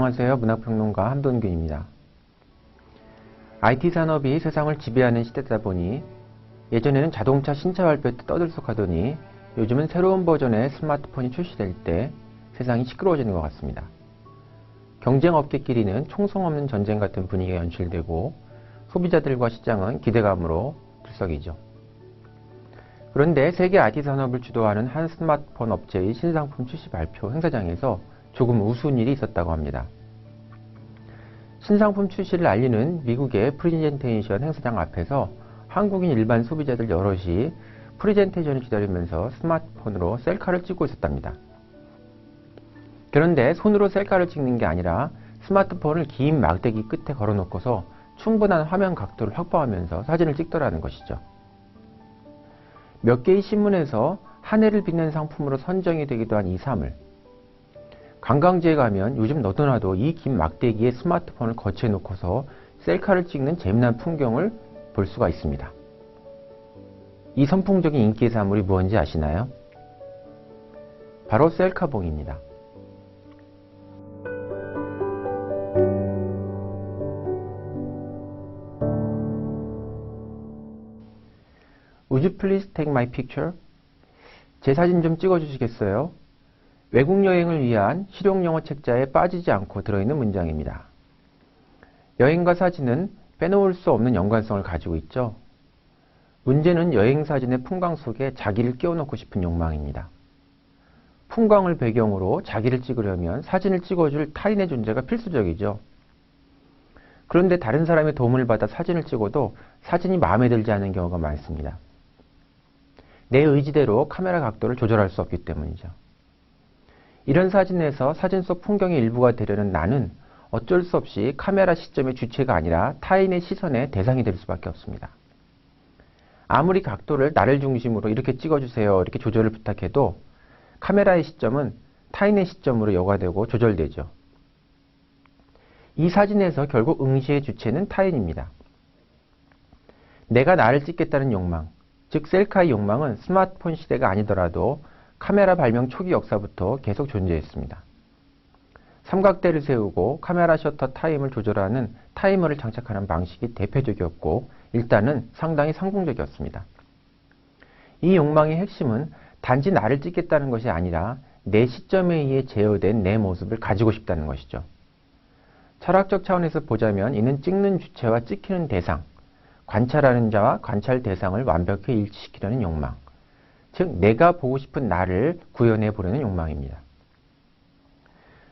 안녕하세요. 문학평론가 한돈균입니다. IT 산업이 세상을 지배하는 시대다 보니 예전에는 자동차 신차 발표 때 떠들썩하더니 요즘은 새로운 버전의 스마트폰이 출시될 때 세상이 시끄러워지는 것 같습니다. 경쟁업계끼리는 총성 없는 전쟁 같은 분위기가 연출되고 소비자들과 시장은 기대감으로 들썩이죠. 그런데 세계 IT 산업을 주도하는 한 스마트폰 업체의 신상품 출시 발표 행사장에서 조금 우스운 일이 있었다고 합니다. 신상품 출시를 알리는 미국의 프레젠테이션 행사장 앞에서 한국인 일반 소비자들 여럿이 프레젠테이션을 기다리면서 스마트폰으로 셀카를 찍고 있었답니다. 그런데 손으로 셀카를 찍는 게 아니라 스마트폰을 긴 막대기 끝에 걸어놓고서 충분한 화면 각도를 확보하면서 사진을 찍더라는 것이죠. 몇 개의 신문에서 한 해를 빛낸 상품으로 선정이 되기도 한 이 사물. 관광지에 가면 요즘 너도나도 이 긴 막대기에 스마트폰을 거치해놓고서 셀카를 찍는 재미난 풍경을 볼 수가 있습니다. 이 선풍적인 인기의 사물이 무엇인지 아시나요? 바로 셀카봉입니다. Would you please take my picture? 제 사진 좀 찍어주시겠어요? 외국 여행을 위한 실용영어 책자에 빠지지 않고 들어있는 문장입니다. 여행과 사진은 빼놓을 수 없는 연관성을 가지고 있죠. 문제는 여행 사진의 풍광 속에 자기를 끼워넣고 싶은 욕망입니다. 풍광을 배경으로 자기를 찍으려면 사진을 찍어줄 타인의 존재가 필수적이죠. 그런데 다른 사람의 도움을 받아 사진을 찍어도 사진이 마음에 들지 않는 경우가 많습니다. 내 의지대로 카메라 각도를 조절할 수 없기 때문이죠. 이런 사진에서 사진 속 풍경의 일부가 되려는 나는 어쩔 수 없이 카메라 시점의 주체가 아니라 타인의 시선의 대상이 될 수밖에 없습니다. 아무리 각도를 나를 중심으로 이렇게 찍어주세요 이렇게 조절을 부탁해도 카메라의 시점은 타인의 시점으로 여과되고 조절되죠. 이 사진에서 결국 응시의 주체는 타인입니다. 내가 나를 찍겠다는 욕망, 즉 셀카의 욕망은 스마트폰 시대가 아니더라도 카메라 발명 초기 역사부터 계속 존재했습니다. 삼각대를 세우고 카메라 셔터 타임을 조절하는 타이머를 장착하는 방식이 대표적이었고 일단은 상당히 성공적이었습니다. 이 욕망의 핵심은 단지 나를 찍겠다는 것이 아니라 내 시점에 의해 제어된 내 모습을 가지고 싶다는 것이죠. 철학적 차원에서 보자면 이는 찍는 주체와 찍히는 대상, 관찰하는 자와 관찰 대상을 완벽히 일치시키려는 욕망, 즉 내가 보고 싶은 나를 구현해 보려는 욕망입니다.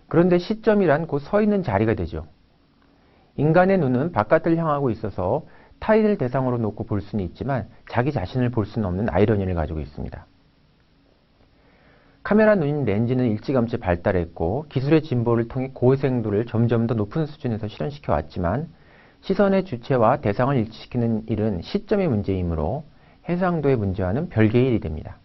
그런데 시점이란 곧 서 있는 자리가 되죠. 인간의 눈은 바깥을 향하고 있어서 타인을 대상으로 놓고 볼 수는 있지만 자기 자신을 볼 수는 없는 아이러니를 가지고 있습니다. 카메라 눈인 렌즈는 일찌감치 발달했고 기술의 진보를 통해 고해상도를 점점 더 높은 수준에서 실현시켜 왔지만 시선의 주체와 대상을 일치시키는 일은 시점의 문제이므로 해상도의 문제와는 별개의 일이 됩니다.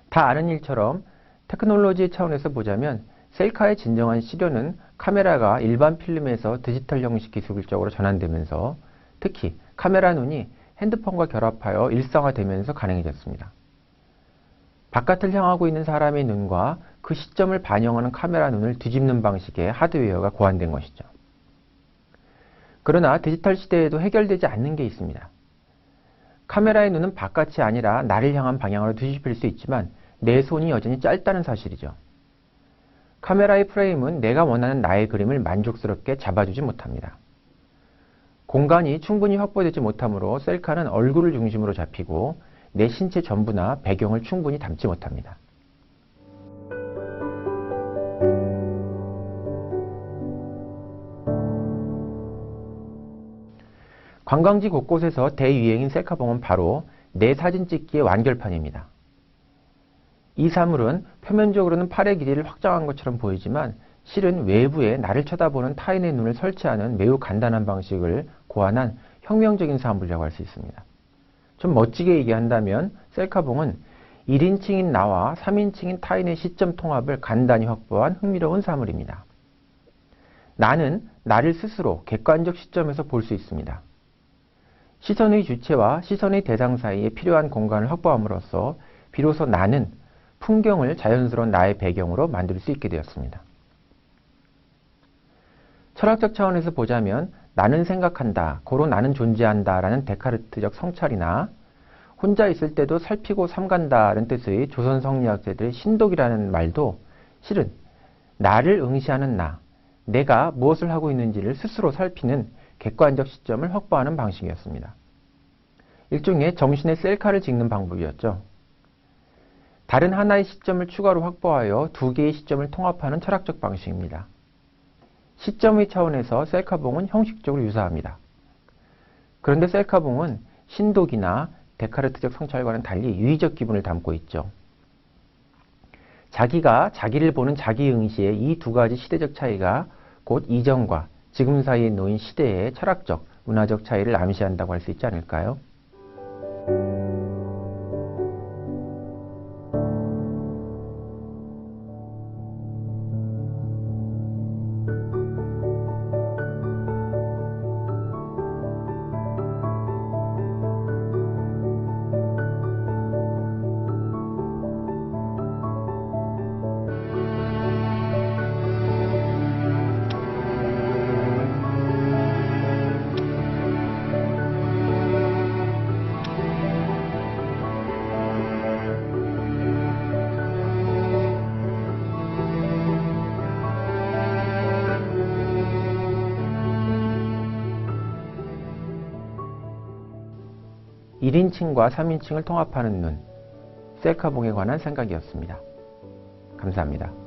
다 아는 일처럼 테크놀로지 차원에서 보자면 셀카의 진정한 시련은 카메라가 일반 필름에서 디지털 형식 기술적으로 전환되면서 특히 카메라 눈이 핸드폰과 결합하여 일상화되면서 가능해졌습니다. 바깥을 향하고 있는 사람의 눈과 그 시점을 반영하는 카메라 눈을 뒤집는 방식의 하드웨어가 고안된 것이죠. 그러나 디지털 시대에도 해결되지 않는 게 있습니다. 카메라의 눈은 바깥이 아니라 나를 향한 방향으로 뒤집힐 수 있지만 내 손이 여전히 짧다는 사실이죠. 카메라의 프레임은 내가 원하는 나의 그림을 만족스럽게 잡아주지 못합니다. 공간이 충분히 확보되지 못하므로 셀카는 얼굴을 중심으로 잡히고 내 신체 전부나 배경을 충분히 담지 못합니다. 관광지 곳곳에서 대유행인 셀카봉은 바로 내 사진 찍기의 완결판입니다. 이 사물은 표면적으로는 팔의 길이를 확장한 것처럼 보이지만 실은 외부에 나를 쳐다보는 타인의 눈을 설치하는 매우 간단한 방식을 고안한 혁명적인 사물이라고 할 수 있습니다. 좀 멋지게 얘기한다면 셀카봉은 1인칭인 나와 3인칭인 타인의 시점 통합을 간단히 확보한 흥미로운 사물입니다. 나는 나를 스스로 객관적 시점에서 볼 수 있습니다. 시선의 주체와 시선의 대상 사이에 필요한 공간을 확보함으로써 비로소 나는 풍경을 자연스러운 나의 배경으로 만들 수 있게 되었습니다. 철학적 차원에서 보자면 나는 생각한다, 고로 나는 존재한다 라는 데카르트적 성찰이나 혼자 있을 때도 살피고 삼간다 라는 뜻의 조선 성리학자들의 신독이라는 말도 실은 나를 응시하는 나, 내가 무엇을 하고 있는지를 스스로 살피는 객관적 시점을 확보하는 방식이었습니다. 일종의 정신의 셀카를 찍는 방법이었죠. 다른 하나의 시점을 추가로 확보하여 두 개의 시점을 통합하는 철학적 방식입니다. 시점의 차원에서 셀카봉은 형식적으로 유사합니다. 그런데 셀카봉은 신독이나 데카르트적 성찰과는 달리 유의적 기분을 담고 있죠. 자기가 자기를 보는 자기응시의 이 두 가지 시대적 차이가 곧 이전과 지금 사이에 놓인 시대의 철학적, 문화적 차이를 암시한다고 할 수 있지 않을까요? 1인칭과 3인칭을 통합하는 눈, 셀카봉에 관한 생각이었습니다. 감사합니다.